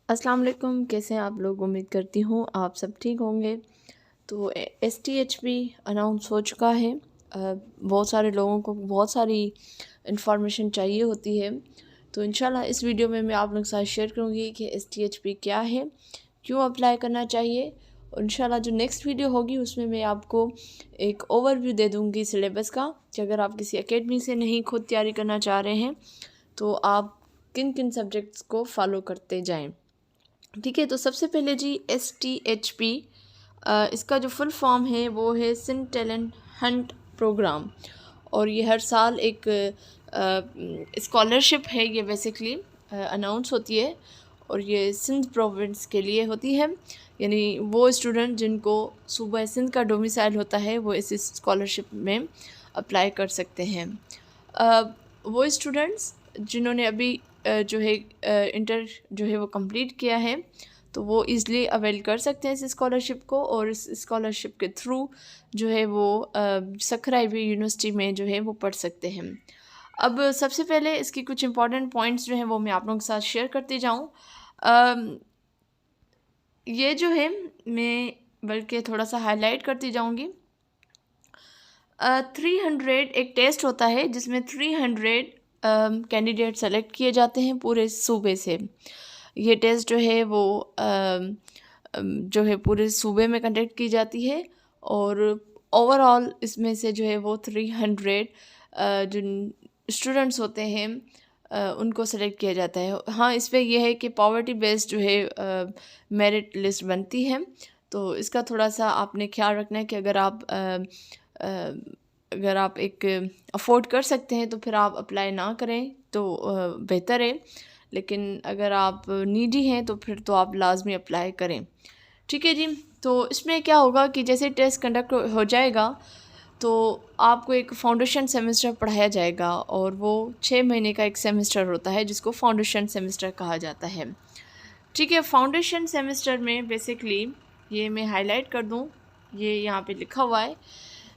अस्सलाम वालेकुम। कैसे हैं आप लोग? उम्मीद करती हूँ आप सब ठीक होंगे। तो STHB अनाउंस हो चुका है। बहुत सारे लोगों को बहुत सारी इन्फॉर्मेशन चाहिए होती है, तो इंशाल्लाह इस वीडियो में मैं आप लोगों के साथ शेयर करूँगी कि STHB क्या है, क्यों अप्लाई करना चाहिए। और इंशाल्लाह जो नेक्स्ट वीडियो होगी उसमें मैं आपको एक ओवरव्यू दे दूँगी सिलेबस का, कि अगर आप किसी एकेडमी से नहीं खुद तैयारी करना चाह रहे हैं तो आप किन किन सब्जेक्ट्स को फॉलो करते जाएँ। ठीक है, तो सबसे पहले जी STHP, इसका जो फुल फॉर्म है वो है सिंध टैलेंट हंट प्रोग्राम। और ये हर साल एक स्कॉलरशिप है, ये बेसिकली अनाउंस होती है और ये सिंध प्रोविंस के लिए होती है। यानी वो स्टूडेंट जिनको सूबा सिंध का डोमिसाइल होता है वो इस स्कॉलरशिप में अप्लाई कर सकते हैं। वो स्टूडेंट्स जिन्होंने अभी जो है इंटर जो है वो कंप्लीट किया है, तो वो ईज़िली अवेल कर सकते हैं इस स्कॉलरशिप को। और इस स्कॉलरशिप के थ्रू जो है वो सखर आईवी यूनिवर्सिटी में जो है वो पढ़ सकते हैं। अब सबसे पहले इसकी कुछ इंपॉर्टेंट पॉइंट्स जो हैं वो मैं आप लोगों के साथ शेयर करती जाऊँ। ये जो है मैं बल्कि थोड़ा सा हाईलाइट करती जाऊँगी। 300 एक टेस्ट होता है जिसमें 300 कैंडिडेट सेलेक्ट किए जाते हैं पूरे सूबे से। ये टेस्ट जो है वो जो है पूरे सूबे में कंडक्ट की जाती है और ओवरऑल इसमें से जो है वो 300 जो स्टूडेंट्स होते हैं उनको सेलेक्ट किया जाता है। हाँ, इस पर यह है कि पॉवर्टी बेस्ड जो है मेरिट लिस्ट बनती है, तो इसका थोड़ा सा आपने ख्याल रखना है कि अगर आप एक अफोर्ड कर सकते हैं तो फिर आप अप्लाई ना करें तो बेहतर है, लेकिन अगर आप नीडी हैं तो फिर तो आप लाजमी अप्लाई करें। ठीक है जी, तो इसमें क्या होगा कि जैसे टेस्ट कंडक्ट हो जाएगा तो आपको एक फाउंडेशन सेमेस्टर पढ़ाया जाएगा और वो 6 महीने का एक सेमेस्टर होता है जिसको फाउंडेशन सेमेस्टर कहा जाता है। ठीक है, फाउंडेशन सेमेस्टर में बेसिकली ये मैं हाईलाइट कर दूँ, ये यहाँ पे लिखा हुआ है।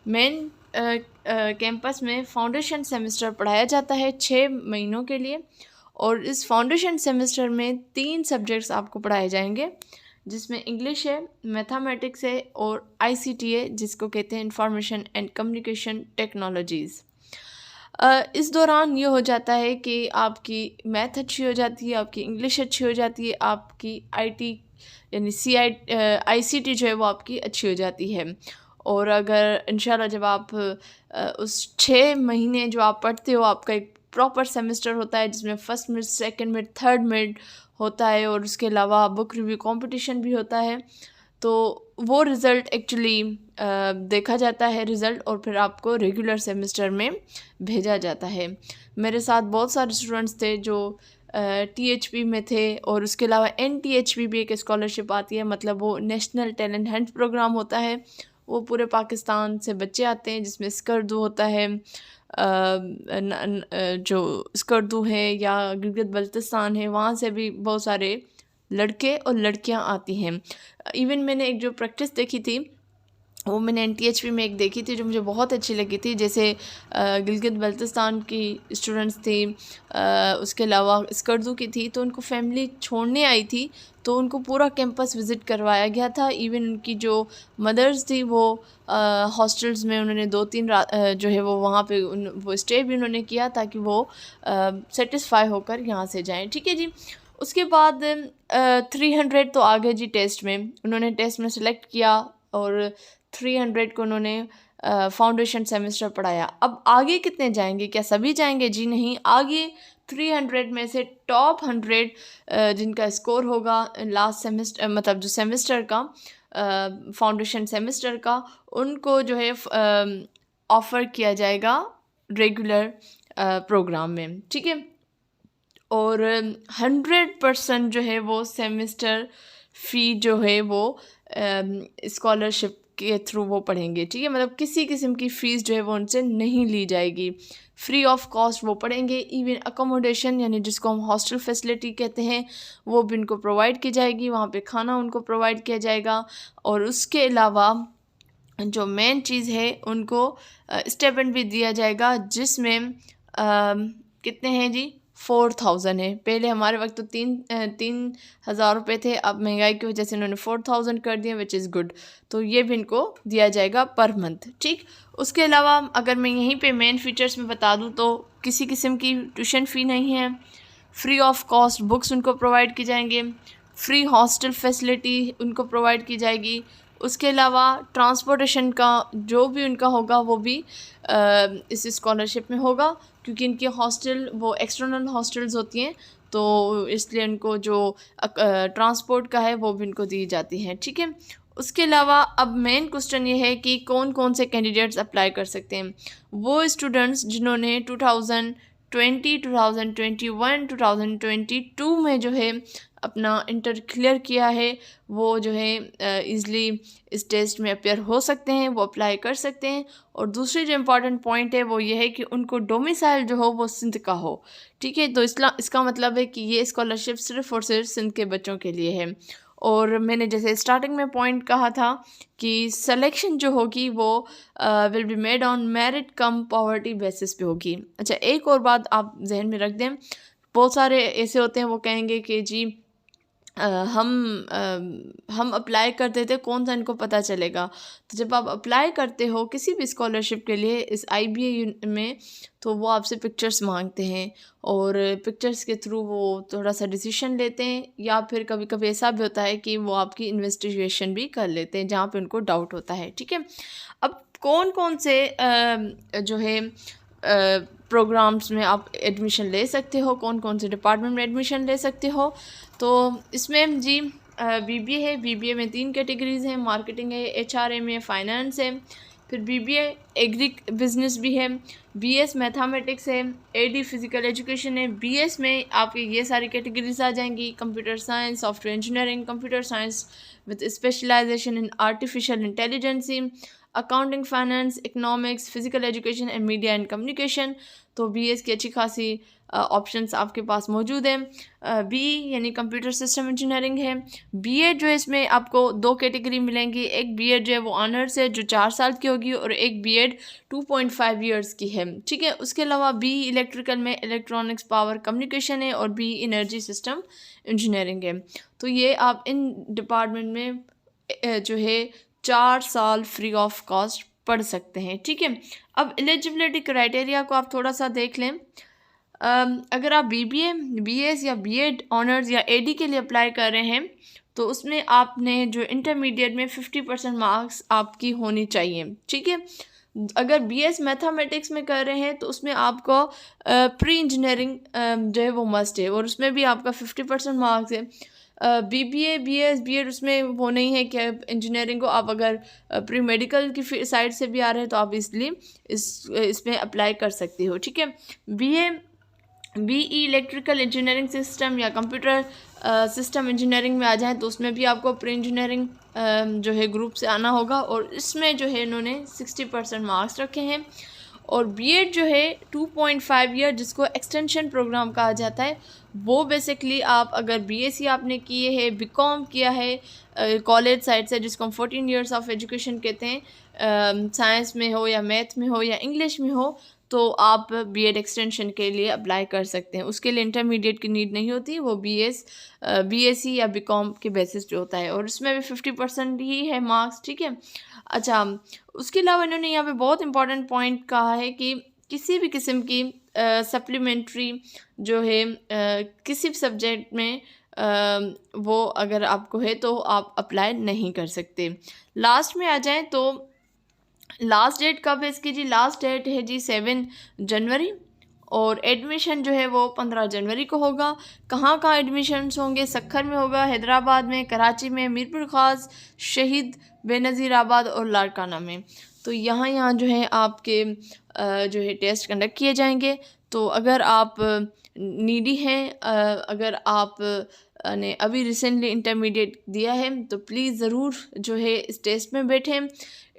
मेन कैंपस में फाउंडेशन सेमेस्टर पढ़ाया जाता है 6 महीनों के लिए और इस फाउंडेशन सेमेस्टर में 3 सब्जेक्ट्स आपको पढ़ाए जाएंगे, जिसमें इंग्लिश है, मैथमेटिक्स है और ICT है, जिसको कहते हैं इंफॉर्मेशन एंड कम्युनिकेशन टेक्नोलॉजीज़। इस दौरान ये हो जाता है कि आपकी मैथ अच्छी हो जाती है, आपकी इंग्लिश अच्छी हो जाती है, आपकी IT यानी ICT जो है वो आपकी अच्छी हो जाती है। और अगर इंशाल्लाह जब आप उस 6 महीने जो आप पढ़ते हो, आपका एक प्रॉपर सेमेस्टर होता है जिसमें first mid, second mid, third mid होता है और उसके अलावा बुक रिव्यू कंपटीशन भी होता है, तो वो रिज़ल्ट एक्चुअली देखा जाता है रिज़ल्ट और फिर आपको रेगुलर सेमेस्टर में भेजा जाता है। मेरे साथ बहुत सारे स्टूडेंट्स थे जो THP में थे और उसके अलावा NTHP भी एक स्कॉलरशिप आती है, मतलब वो नेशनल टैलेंट हंट प्रोग्राम होता है। वो पूरे पाकिस्तान से बच्चे आते हैं जिसमें स्कर्दू होता है, जो स्कर्दू है या गिलगित बल्तिस्तान है, वहाँ से भी बहुत सारे लड़के और लड़कियाँ आती हैं। इवन मैंने एक जो प्रैक्टिस देखी थी वो मैंने NTHP में एक देखी थी जो मुझे बहुत अच्छी लगी थी। जैसे गिलगित बल्तिस्तान की स्टूडेंट्स थी, उसके अलावा स्कर्दू की थी, तो उनको फैमिली छोड़ने आई थी तो उनको पूरा कैंपस विज़िट करवाया गया था। इवन उनकी जो मदर्स थी वो हॉस्टल्स में उन्होंने 2-3 रात जो है वो वहाँ पे वो स्टे भी उन्होंने किया ताकि वो सेटिस्फाई होकर यहाँ से जाएँ। ठीक है जी, उसके बाद 300 तो आ गए जी टेस्ट में, उन्होंने टेस्ट में सेलेक्ट किया और 300 को उन्होंने फाउंडेशन सेमेस्टर पढ़ाया। अब आगे कितने जाएंगे? क्या सभी जाएंगे? जी नहीं, आगे 300 में से टॉप 100 जिनका स्कोर होगा लास्ट सेमेस्टर, मतलब जो सेमेस्टर का फाउंडेशन सेमेस्टर का, उनको जो है ऑफ़र किया जाएगा रेगुलर प्रोग्राम में। ठीक है, और 100% जो है वो सेमेस्टर फ़ी जो है वो स्कॉलरशिप के थ्रू वो पढ़ेंगे। ठीक है, मतलब किसी किस्म की फ़ीस जो है वो उनसे नहीं ली जाएगी, फ्री ऑफ कॉस्ट वो पढ़ेंगे। इवन अकोमोडेशन यानी जिसको हम हॉस्टल फैसिलिटी कहते हैं वो भी उनको प्रोवाइड की जाएगी, वहाँ पे खाना उनको प्रोवाइड किया जाएगा। और उसके अलावा जो मेन चीज़ है, उनको स्टाइपेंड भी दिया जाएगा जिसमें कितने हैं जी, 4000 है। पहले हमारे वक्त तो 3,000 रुपये थे, अब महंगाई की वजह से इन्होंने 4000 कर दिया, विच इज़ गुड। तो ये भी इनको दिया जाएगा पर मंथ, ठीक। उसके अलावा अगर मैं यहीं पे मेन फीचर्स में बता दूँ तो किसी किस्म की ट्यूशन फ़ी नहीं है, फ्री ऑफ कॉस्ट बुक्स उनको प्रोवाइड की जाएंगे, फ्री हॉस्टल फैसिलिटी उनको प्रोवाइड की जाएगी। उसके अलावा ट्रांसपोर्टेशन का जो भी उनका होगा वो भी इस स्कॉलरशिप में होगा, क्योंकि इनकी हॉस्टल वो एक्सटर्नल हॉस्टल्स होती हैं, तो इसलिए उनको जो ट्रांसपोर्ट का है वो भी इनको दी जाती हैं, ठीक है। उसके अलावा अब मेन क्वेश्चन ये है कि कौन कौन से कैंडिडेट्स अप्लाई कर सकते हैं। वो स्टूडेंट्स जिन्होंने 2020, 2021, 2022 में जो है अपना इंटर क्लियर किया है, वो जो है ईज़िली इस टेस्ट में अपेयर हो सकते हैं, वो अप्लाई कर सकते हैं। और दूसरी जो इम्पॉर्टेंट पॉइंट है वो ये है कि उनको डोमिसाइल जो हो वो सिंध का हो, ठीक है। तो इसका मतलब है कि ये स्कॉलरशिप सिर्फ़ और सिर्फ सिंध के बच्चों के लिए है। और मैंने जैसे स्टार्टिंग में पॉइंट कहा था कि सिलेक्शन जो होगी वो will be made on merit come poverty basis पे होगी। अच्छा, एक और बात आप जहन में रख दें, बहुत सारे ऐसे होते हैं वो कहेंगे कि जी हम अप्लाई करते थे, कौन सा इनको पता चलेगा। तो जब आप अप्लाई करते हो किसी भी स्कॉलरशिप के लिए इस IBA में, तो वो आपसे पिक्चर्स मांगते हैं और पिक्चर्स के थ्रू वो थोड़ा सा डिसीजन लेते हैं, या फिर कभी कभी ऐसा भी होता है कि वो आपकी इन्वेस्टिगेशन भी कर लेते हैं जहाँ पे उनको डाउट होता है, ठीक है। अब कौन कौन से जो है प्रोग्राम्स में आप एडमिशन ले सकते हो, कौन कौन से डिपार्टमेंट में एडमिशन ले सकते हो, तो इसमें जी BBA है। BBA में 3 कैटेगरीज़ हैं, मार्केटिंग है, HRM है, फाइनेंस है। फिर BBA एग्री बिजनेस भी है, BS मैथमेटिक्स है, AD फिज़िकल एजुकेशन है। BS में आपके ये सारी कैटेगरीज आ जाएंगी, computer science, software engineering, computer science with specialization in artificial intelligence, accounting, finance, economics, physical education and media and communication. तो BS की अच्छी खासी ऑप्शंस आपके पास मौजूद हैं। BE यानी कंप्यूटर सिस्टम इंजीनियरिंग है। BEd जो है इसमें आपको 2 कैटेगरी मिलेंगी, एक BEd जो है वो ऑनर्स है जो 4 साल की होगी, और एक BEd 2.5 ईयर्स की है, ठीक है। उसके अलावा BE इलेक्ट्रिकल में इलेक्ट्रॉनिक्स पावर कम्युनिकेशन है, और BE एनर्जी सिस्टम इंजीनियरिंग है। तो ये आप इन डिपार्टमेंट में जो है 4 साल फ्री ऑफ कॉस्ट पढ़ सकते हैं, ठीक है। अब एलिजिबिलिटी क्राइटेरिया को आप थोड़ा सा देख लें। अगर आप BBA, BS या BEd ऑनर्स या AD के लिए अप्लाई कर रहे हैं, तो उसमें आपने जो इंटरमीडिएट में 50% मार्क्स आपकी होनी चाहिए, ठीक है। अगर BS मैथमेटिक्स में कर रहे हैं तो उसमें आपको प्री इंजीनियरिंग जो है वो मस्ट है, और उसमें भी आपका 50% मार्क्स है। BBA, BS, BEd उसमें वो नहीं है कि इंजीनियरिंग को आप अगर प्री मेडिकल की साइड से भी आ रहे हैं तो आप इसलिए इसमें अप्लाई कर सकते हो, ठीक है। BE इलेक्ट्रिकल इंजीनियरिंग सिस्टम या कंप्यूटर सिस्टम इंजीनियरिंग में आ जाएं तो उसमें भी आपको प्री इंजीनियरिंग जो है ग्रुप से आना होगा, और इसमें जो है इन्होंने 60% मार्क्स रखे हैं। और BEd जो है 2.5 ईयर जिसको एक्सटेंशन प्रोग्राम कहा जाता है, वो बेसिकली आप अगर BSc आपने किए है, BCom किया है कॉलेज साइड से, जिसको हम 14 ईयर्स ऑफ एजुकेशन कहते हैं, साइंस में हो या मैथ में हो या इंग्लिश में हो, तो आप BEd एक्सटेंशन के लिए अप्लाई कर सकते हैं। उसके लिए इंटरमीडिएट की नीड नहीं होती, वो BSc या BCom के बेसिस पे होता है, और उसमें भी 50% ही है मार्क्स, ठीक है। अच्छा, उसके अलावा इन्होंने यहाँ पे बहुत इंपॉर्टेंट पॉइंट कहा है कि किसी भी किस्म की सप्लीमेंट्री जो है किसी भी सब्जेक्ट में वो अगर आपको है तो आप अप्लाई नहीं कर सकते। लास्ट में आ जाएं तो लास्ट डेट कब है इसकी जी? लास्ट डेट है जी 7 जनवरी, और एडमिशन जो है वो 15 जनवरी को होगा। कहाँ कहाँ एडमिशन्स होंगे? सक्खर में होगा, हैदराबाद में, कराची में, मीरपुर ख़ास, शहीद बेनज़ीर आबाद और लाड़काना में। तो यहाँ जो है आपके जो है टेस्ट कंडक्ट किए जाएंगे। तो अगर आप नीडी हैं, अगर आप ने अभी रिसेंटली इंटरमीडिएट दिया है तो प्लीज़ ज़रूर जो है इस टेस्ट में बैठें।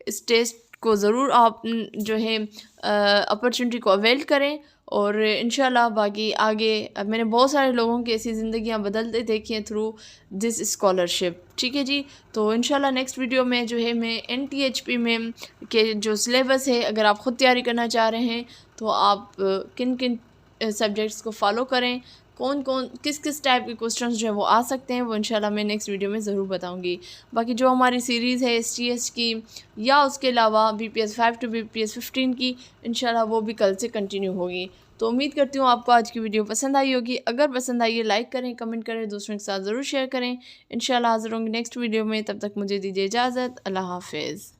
इस टेस्ट को ज़रूर आप जो है अपॉर्चुनिटी को अवेल करें, और इंशाल्लाह बाकी आगे मैंने बहुत सारे लोगों की ऐसी ज़िंदगियां बदलते देखी हैं थ्रू दिस स्कॉलरशिप, ठीक है जी। तो इंशाल्लाह नेक्स्ट वीडियो में जो है मैं NTHP में के जो सिलेबस है, अगर आप ख़ुद तैयारी करना चाह रहे हैं तो आप किन किन सब्जेक्ट्स को फॉलो करें, कौन कौन किस किस टाइप के क्वेश्चंस जो है वो आ सकते हैं, वो इंशाल्लाह मैं नेक्स्ट वीडियो में ज़रूर बताऊंगी। बाकी जो हमारी सीरीज़ है STS की या उसके अलावा BPS 5 टू BPS 15 की, इंशाल्लाह वो भी कल से कंटिन्यू होगी। तो उम्मीद करती हूँ आपको आज की वीडियो पसंद आई होगी। अगर पसंद आई है लाइक करें, कमेंट करें, दूसरों के साथ ज़रूर शेयर करें। इंशाल्लाह हाज़िर होंगे नेक्स्ट वीडियो में, तब तक मुझे दीजिए इजाज़त। अल्लाह हाफ़िज़।